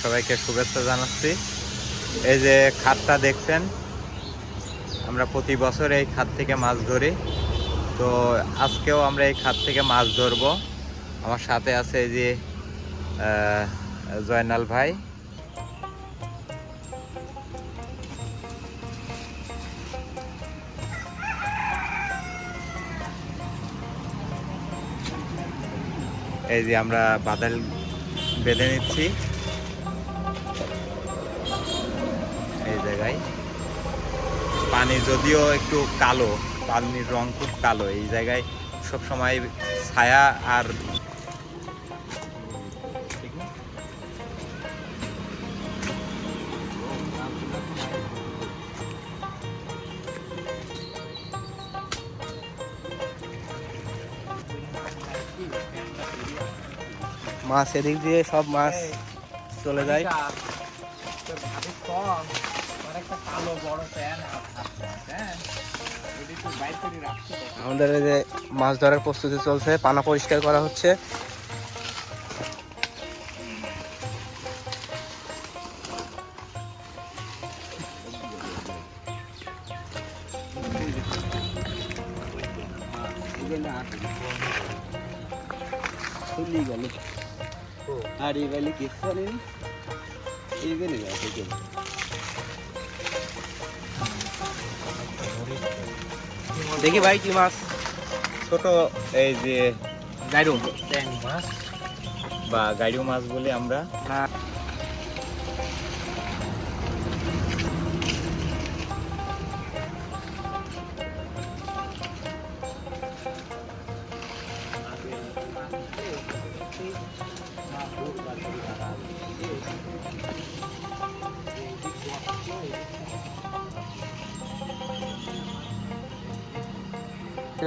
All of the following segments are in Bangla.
সবাইকে শুভেচ্ছা জানাচ্ছি। এই যে খাতটা দেখছেন, আমরা প্রতি বছর এই খাত থেকে মাছ ধরি। তো আজকেও আমরা এই খাত থেকে মাছ ধরবো। আমার সাথে আছে এই যে জয়নাল ভাই। এই যে আমরা বাদাল বেঁধে নিচ্ছি এই জায়গায়। পানি যদিও একটু কালো, পানির রং খুব কালো। এই জায়গায় সবসময় ছায়া আর মাছ এদিক দিয়ে সব মাছ চলে যায়। আমাদের এই যে মাছ ধরার প্রস্তুতি চলছে, পানা পরিষ্কার করা হচ্ছে। দেখি ভাই কি মাছ? ছোট এই যে গাইরো মাছ বা গাইডু মাছ বলি আমরা।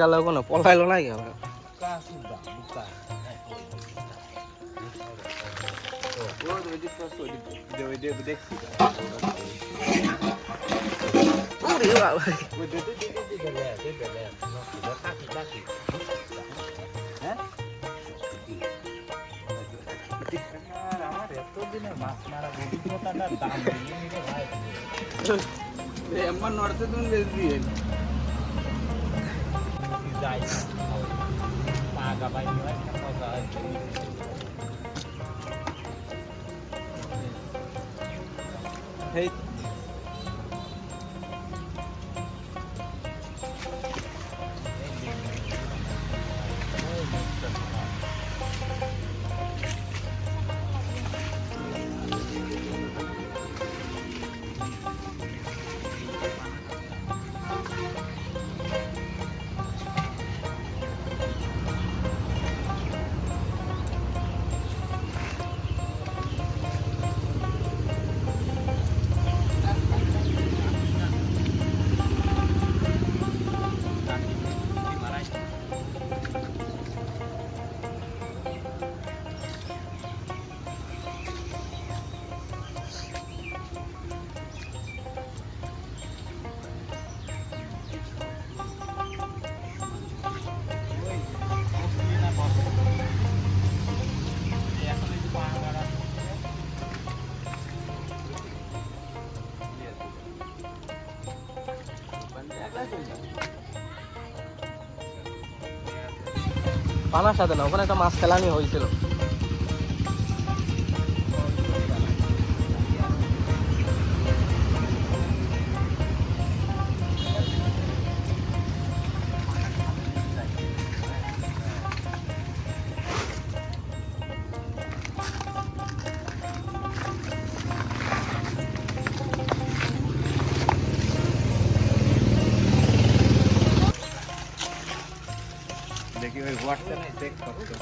গেল কোনো পলাইলো নাই আবার। পানার সাথে না, ওখানে একটা মাছ ফেলানি হয়েছিল। দেখি ওই হোয়াটসঅ্যাপে চেক করতে।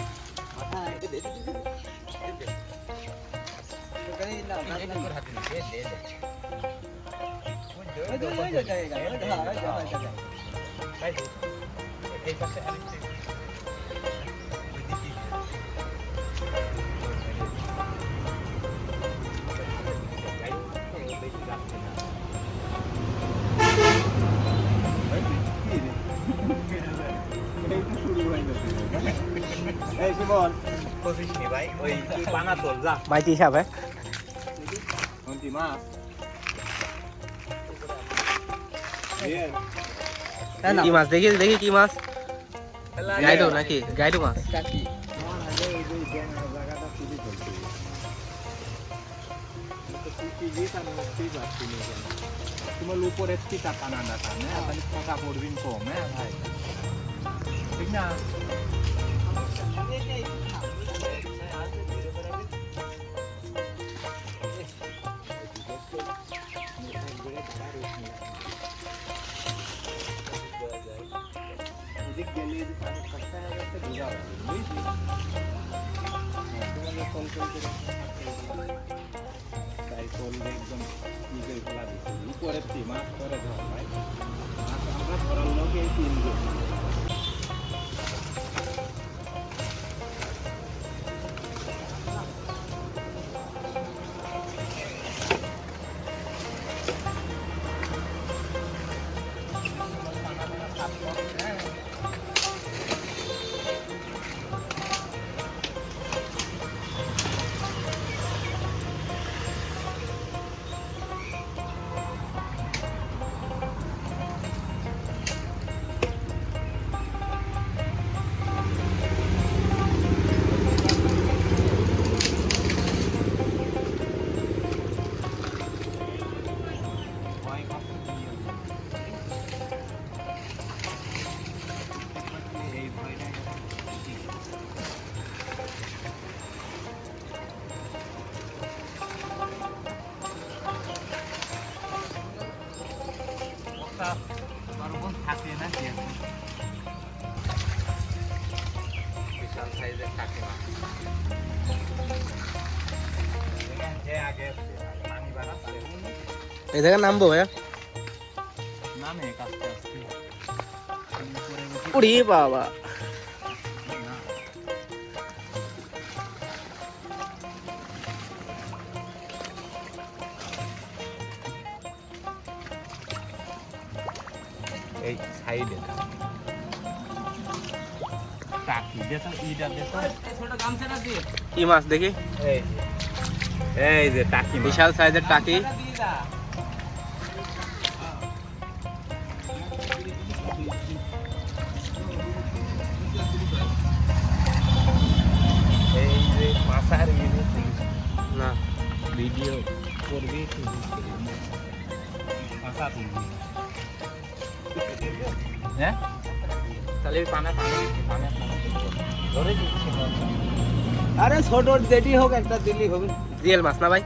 মাইতি হিসাবে কেজি মাছ কি মাছ দেখি দেখি কি মাছ গাইডো নাকি গাইডো মাছ তোমার উপরে চিটা টানা ডাটা হ্যাঁ তাহলে টাকা পড়বিন কম হ্যাঁ ভাই ঠিক না উপরে মাছ করে ধর ভাই মাছ আমরা ধরার লোক এই 3 জন থাকে না কি বিশাল সাইজের কাকিমা যে আগে পানি বাড়াচ্ছে এই জায়গায় নামবো ভাইয়া নামে কাছতে আসছে উড়ি বাবা এই সাইডে টাকি দেখো ইটা দেখো ছোট গামছাটা দিয়ে কি মাছ দেখি এই যে টাকি মাছ বিশাল সাইজের টাকি এই যে মাছার না ভিডিও করবি মাছা তুলবি হ্যাঁ তাহলে পানা পানা পানা ধরে দিচ্ছি আরে ছোট যেটি হোক একটা দিলি হবে জিএল মাছ না ভাই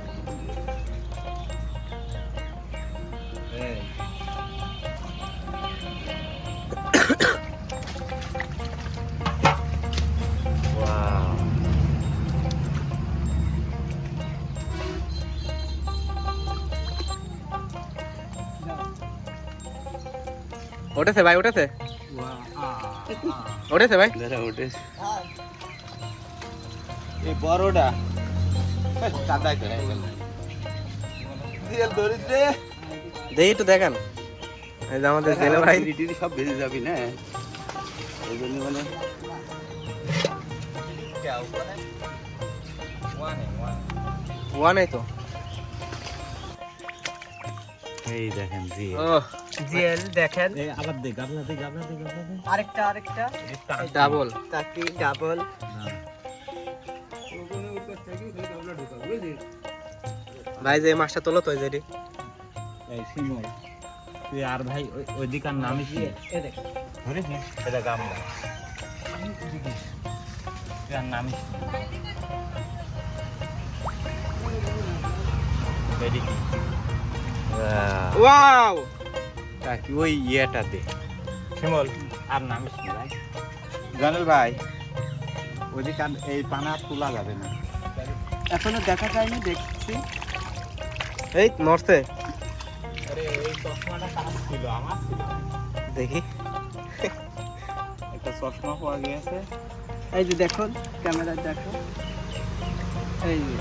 উঠেছে ভাই উঠেছে উঠেছে ভাই উঠেছে এই বড়টা কাদাই করে দিল ধরিস রে দেখি একটু দেখান এই যে আমাদের জেলে ভাই রিটিনি সব ভেজে যাবি না ওই জন্য মানে ওয়ানে তো এই দেখেন জি ও জিএল দেখেন আবার দে গাবলা দে আরেকটা ডাবল তাকি ডাবল ভাই যে মাছটা তোলো তো যেটি এই সিমল তুই আর ভাই ওই দিকার নামই কি ধরিস না এটা গামলা তুই আর নামই এদিকে ওয়াও তাকি ওই ইয়েটা দে শিমল আর নামিস না ভাই জানেল ভাই ওইদিকে এই পানা তোলা যাবে না এখনো দেখা যায়নি দেখছি এই নড়ছে আরে এই চশমাটা কার ছিল আমার ছিল দেখি একটা চশমা পাওয়া গিয়েছে এই যে দেখুন ক্যামেরা দেখো এই যে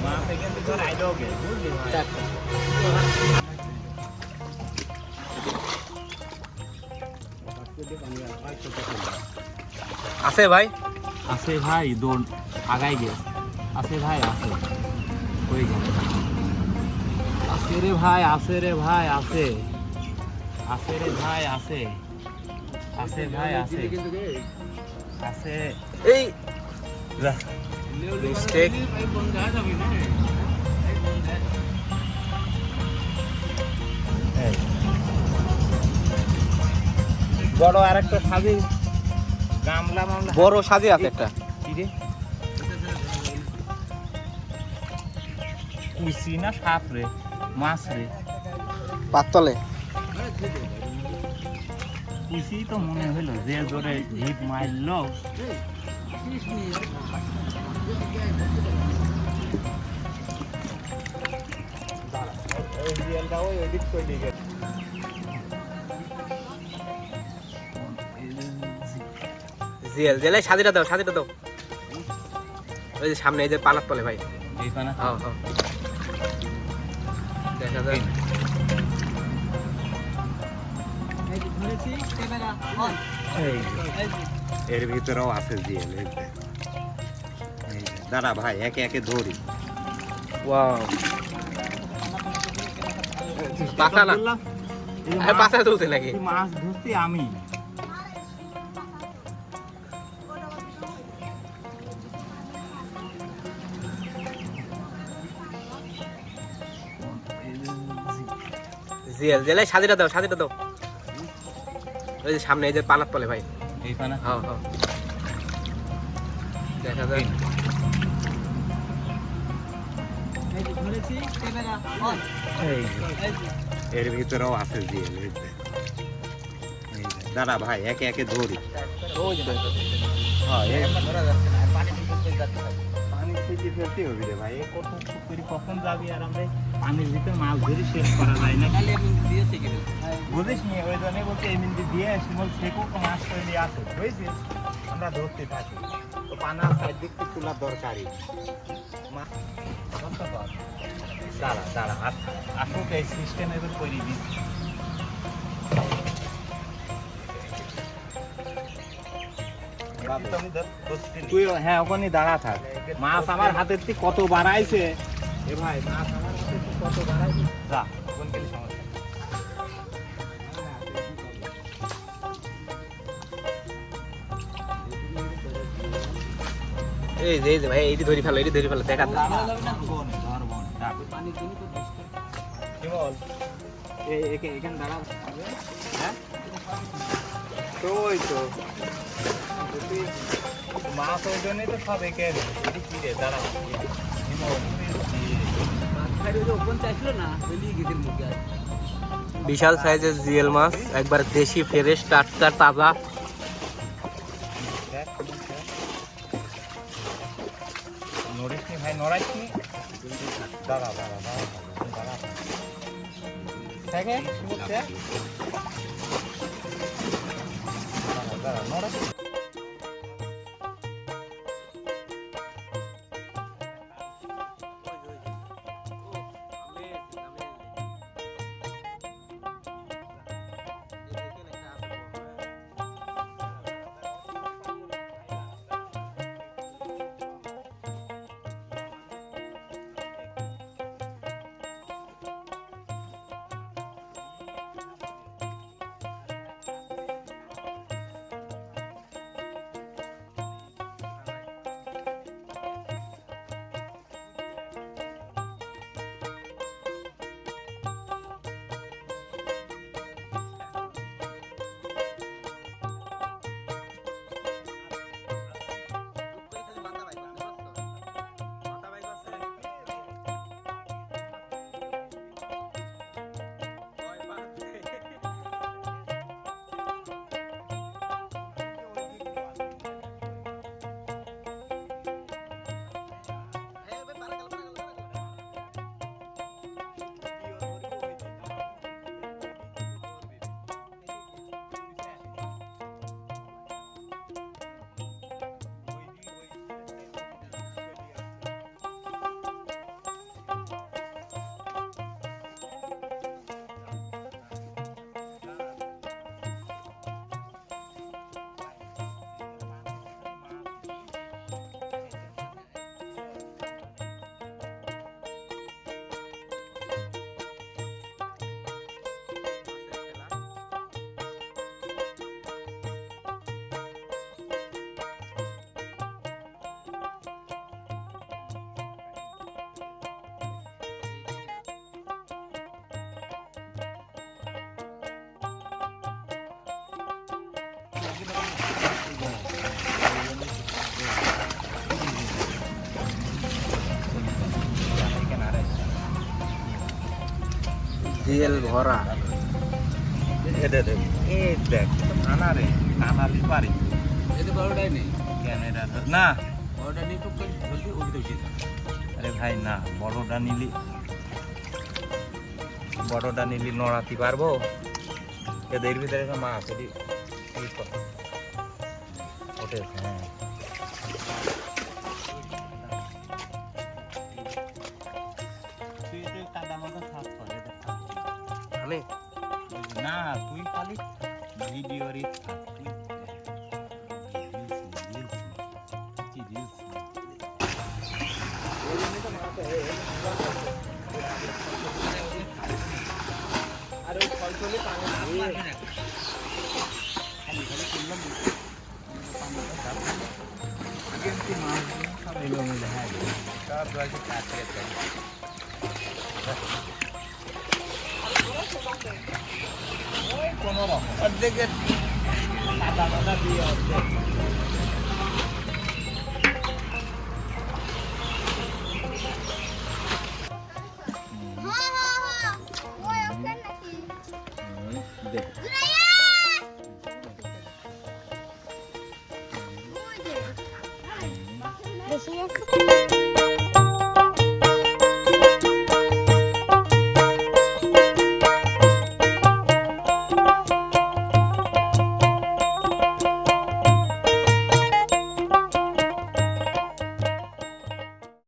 মা সেকেন্ড তো রাইডও গে বুঝলি ভাই আছে ভাই আছে ভাই দৌড় আগাই গে আছে ভাই আছে ওই গেল আছে রে ভাই, আছে রে ভাই, আছে আছে রে ভাই, আছে আছে ভাই, আছে আছে। এই মিস্টেক। বড় আরেকটা সাজি গামলা মামলা বড় সাজি আছে একটা। কি রে কুইসি না সাপ রে, মাছ রে, পাততলে কুইসি তো মনে হইলো যে জোরে ঝিপ মারলো। জিএল জেলে সাজিটা দাও, সাজিটা দাও। ওই যে সামনে এই যে পানার তলে ভাই। এইখানে হ্যাঁ হ্যাঁ দেখা যায়। এর ভিতরেও আছে জিএল। দাঁড়া ভাই, একে একে ধরি। ওয়াও পাছা না, পাছা তুলছে নাকি? মাছ ধরছি আমি। জিএল জেলে সাজিটা দাও, সাজিটা দাও। ওই যে সামনে এই যে পানার তলে ভাই। এইখানে হ্যাঁ হ্যাঁ দেখা যায়। এর ভিতরেও আছে জিএল। দাঁড়া ভাই, একে একে ধরি। পানি থেকে ফেলতে হবে রে ভাই, কত পুকুরি কখন যাবি আর আমরা পানির ভিতরে মাছ ধরে শেষ করা যায় না। বুঝিস নি, ওই জন্য বলছে এই মিনিট দিয়ে শিমল শেখো মাছ করে নিয়ে আসো, বুঝছিস? আমরা ধরতে থাকি তো পানা সাইড দিক থেকে তোলার দরকারই। দাঁড়া দাঁড়া, আসুক এই সিস্টেম এবার করে দিস। তুই হ্যাঁ ওখানে দাঁড়া থাক। মাছ আমার হাতের থেকে কত বাড়াইছে এ ভাই, মাছ আমার হাতের থেকে কত বাড়াইছে। যা ওখান গেলে সমস্যা। এই যে এই যে ভাই এইটি ধরি ফেলো, এইটি ধরি ফেলো দেখা যায়। এখানে দাঁড়া। হ্যাঁ তো ওই তো মাছ ওই জন্যই তো সব একে কি রে দাঁড়া। বিশাল সাইজের জিএল মাছ, একবার দেশি ফ্রেশ টাটকা তাজা। নড়িস নি ভাই, নড়াইস নি। দাঁড়া দাঁড়া দাঁড়া দাঁড়া দাঁড়া নড়াইস। জেল ভরা এটা দেখ এই দেখ আনা রে আনালি পারি এটা বড়টাই নেই কেন এটা না বড়টা নিয়ে টুক করে জলদি ওদিকে উঠিয়ে দাও। আরে ভাই না বড়টা নিলি নড়াতে পারবো এদের ভিতরে একটা মাছ এটি ওঠে হ্যাঁ তুই তো কাদা মাথা সাফ করে আমি না তুই খালি ভিডিওরই থাক তুই আর ওই ফল ফলে পানি অর্ধেকের কাদা দিয়ে